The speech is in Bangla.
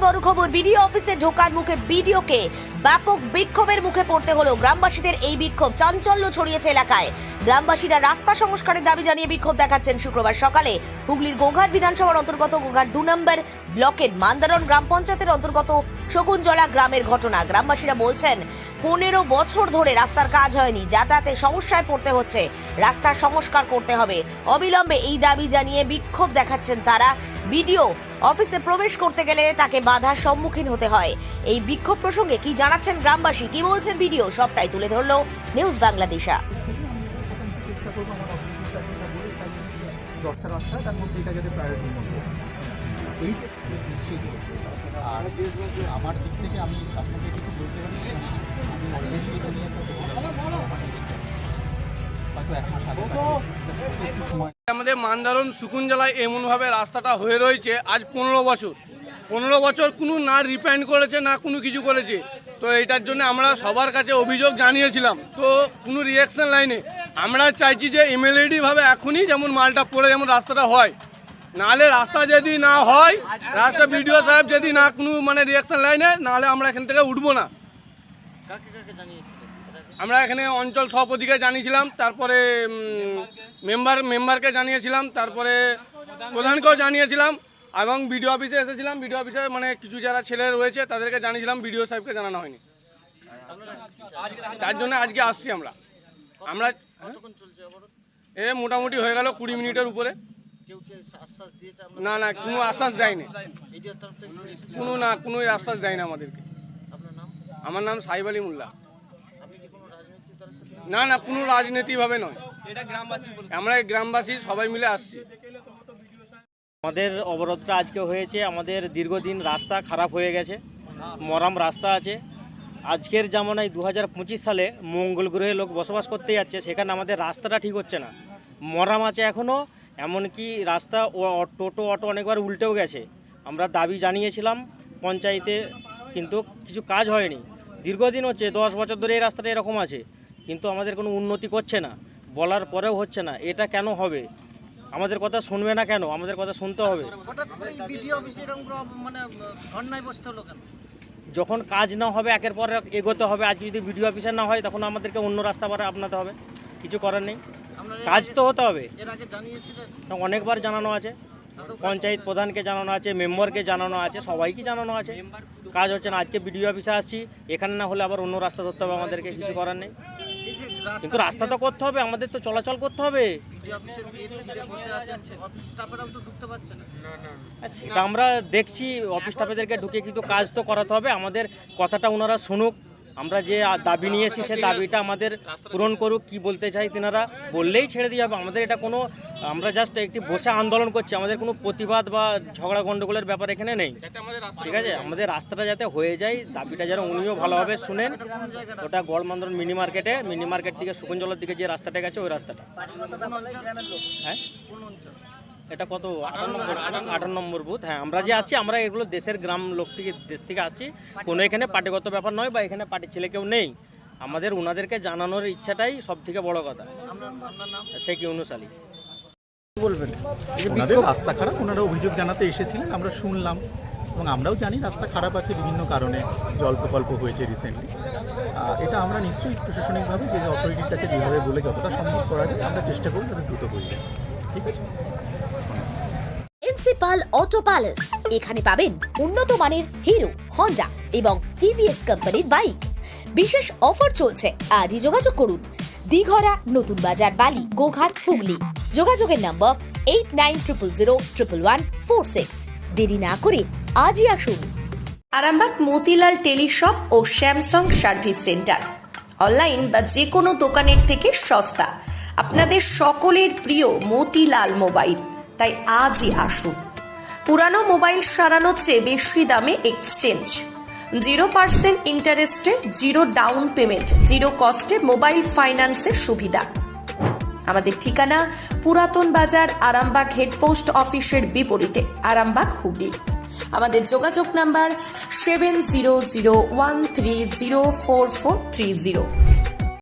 বড় খবর, বিডিও অফিসে ঢোকার মুখে বিডিওকে ব্যাপক বিক্ষোভের মুখে পড়তে হলো। গ্রামবাসীদের এই বিক্ষোভ চাঞ্চল্য ছড়িয়েছে এলাকায়। গ্রামবাসীরা রাস্তা সংস্কারের দাবি জানিয়ে বিক্ষোভ দেখাচ্ছেন। শুক্রবার সকালে হুগলির গোঘাট বিধানসভার অন্তর্গত গোঘাট 2 নম্বর ব্লকের মান্দারণ গ্রাম পঞ্চায়েতের অন্তর্গত শকুনজলা গ্রামের ঘটনা। গ্রামবাসীরা বলছেন 15 বছর ধরে রাস্তার কাজ হয়নি, যাতায়াতে সমস্যায় পড়তে হচ্ছে, রাস্তার সংস্কার করতে হবে অবিলম্বে। এই দাবি জানিয়ে বিক্ষোভ দেখাচ্ছেন তারা। বিডিও অফিসে প্রবেশ করতে গেলে তাকে বাধার সম্মুখীন হতে হয়। এই বিক্ষোভ প্রসঙ্গে কি জানাচ্ছেন গ্রামবাসী, কি বলছেন বিডিও, সবটাই তুলে ধরলো নিউজ বাংলাদেশা। আমার দিক থেকে আমি আপনাকে কিছু বলতে পারি, আমাদের মান্দারণ শকুনজলায় এমনভাবে রাস্তাটা হয়ে রয়েছে আজ 15 বছর কোনো না রিপেয়ার করেছে না কোনো কিছু করেছে। তো এটার জন্য আমরা সবার কাছে অভিযোগ জানিয়েছিলাম, তো কোনো রিঅ্যাকশন লাইনে আমরা চাইছি যে এমএলএডিভাবে এখনই যেমন মালটা পড়ে যেমন রাস্তাটা হয়, নাহলে রাস্তা যদি না হয়, রাস্তা বিডিও সাহেব যদি না কোনো মানে রিঅ্যাকশন লাইনে, নাহলে আমরা এখান থেকে উঠবো না। আমরা এখানে অঞ্চল সভাপতিকে জানিয়েছিলাম, তারপরে মেম্বারকে জানিয়েছিলাম, তারপরে প্রধানকেও জানিয়েছিলাম এবং বিডিও অফিসে এসেছিলাম। বিডিও অফিসে মানে কিছু যারা ছেলে রয়েছে তাদেরকে জানিয়েছিলাম, বিডিও সাহেবকে জানানো হয়নি। তার জন্য আজকে আসছি আমরা। মোটামুটি হয়ে গেল 20 মিনিটের উপরে। না কোনো আশ্বাস দেয়নি, কোনো আশ্বাস দেয়নি আমাদেরকে। আমার নাম সাইব আলী মোল্লা। না কোনো রাজনীতিভাবে নয়, আমরা গ্রামবাসী সবাই মিলে আসছি। আমাদের অবরোধটা আজকে হয়েছে, আমাদের দীর্ঘদিন রাস্তা খারাপ হয়ে গেছে, মরাম রাস্তা আছে। আজকের জামানায় 2025 সালে মঙ্গল গ্রহে লোক বসবাস করতে যাচ্ছে, সেখানে আমাদের রাস্তাটা ঠিক হচ্ছে না, মরাম আছে এখনও। এমনকি রাস্তা টোটো অটো অনেকবার উল্টেও গেছে। আমরা দাবি জানিয়েছিলাম পঞ্চায়েতে, কিন্তু কিছু কাজ হয়নি। দীর্ঘদিন হচ্ছে, 10 বছর ধরে এই রাস্তাটা এরকম আছে, কিন্তু আমাদের কোনো উন্নতি করছে না, বলার পরেও হচ্ছে না। এটা কেন হবে? আমাদের কথা শুনবে না কেন? আমাদের কথা শুনতে হবে। যখন কাজ না হবে একের পর এগোতে হবে। আজ যদি বিডিও অফিসার না হয়, তখন আমাদেরকে অন্য রাস্তা আপনাতে হবে, কিছু করার নেই, কাজ তো হতে হবে। অনেকবার জানানো আছে, পঞ্চায়েত প্রধানকে জানানো আছে, মেম্বারকে জানানো আছে, সবাইকে জানানো আছে, কাজ হচ্ছে না। আজকে বিডিও অফিসে আসছি, এখানে না হলে আবার অন্য রাস্তা ধরতে হবে আমাদেরকে, কিছু করার নেই। কিন্তু রাস্তা তো করতে হবে, আমাদের তো চলাচল করতে হবে। সেটা আমরা দেখছি, অফিস স্টাফেদেরকে ঢুকে, কিন্তু কাজ তো করাতে হবে। আমাদের কথাটা ওনারা শুনুক, আমরা যে দাবি নিয়েছি সে দাবিটা আমাদের পূরণ করুক। কি বলতে চাই তিনারা বললেই ছেড়ে দিয়ে যাবে। আমাদের এটা কোনো, আমরা জাস্ট একটি বসে আন্দোলন করছি, আমাদের কোনো প্রতিবাদ বা ঝগড়া গন্ডগোলের ব্যাপার এখানে নেই, ঠিক আছে? আমাদের রাস্তাটা যাতে হয়ে যায়, দাবিটা যেন উনিও ভালোভাবে শুনেন। ওটা গড়মান্দরণ মিনি মার্কেট থেকে শকুনজলার দিকে যে রাস্তাটা গেছে, ওই রাস্তাটা। হ্যাঁ, এটা কত 18 নম্বর বুথ। হ্যাঁ, আমরা যে আসছি, আমরা এগুলো দেশের গ্রাম লোক থেকে, দেশ থেকে আসছি, কোনো এখানে পার্টিগত ব্যাপার নয়, বা এখানে পার্টির ছেলে কেউ নেই। আমাদের ওনাদেরকে জানানোর ইচ্ছাটাই সব থেকে বড় কথা। সে কি অনুসারী বলবেন, ওনাদের রাস্তা খারাপ, ওনারা অভিযোগ জানাতে এসেছিলেন, আমরা শুনলাম এবং আমরাও জানি রাস্তা খারাপ আছে বিভিন্ন কারণে, জল প্রকল্প হয়েছে রিসেন্টলি। এটা আমরা নিশ্চয়ই প্রশাসনিকভাবে যে অথরিটির কাছে যেভাবে বলে যতটা সম্ভব করা যায় আমরা চেষ্টা করি যাতে দ্রুত হয়ে যায়, ঠিক আছে? প্রিন্সিপাল অটো প্যালেস, এখানে পাবেন উন্নত মানের হিরো, হন্ডা এবং টিভিএস কোম্পানির বাইক। বিশেষ অফার চলছে, আজই যোগাযোগ করুন। দিঘরা, নতুন বাজার, বালি, গোঘাট, হুগলি। যোগাযোগের নম্বর 8900011146। দেরি না করে আজই আসুন। আরামবাগ মতিলাল টেলিশপ ও স্যামসাং সার্ভিস সেন্টার, অনলাইন বা যে কোনো দোকানের থেকে সস্তা। আপনাদের সকলের প্রিয় মতিলাল মোবাইল, তাই আজই আসুন। পুরানো মোবাইল সারানোর চেয়ে বেশি দামে এক্সচেঞ্জ, 0% ইন্টারেস্টে, 0 ডাউন পেমেন্ট, 0 কস্টে মোবাইল ফাইন্যান্সের সুবিধা। আমাদের ঠিকানা পুরাতন বাজার, আরামবাগ হেডপোস্ট অফিসের বিপরীতে, আরামবাগ, হুগলি। আমাদের যোগাযোগ নাম্বার 7001304430।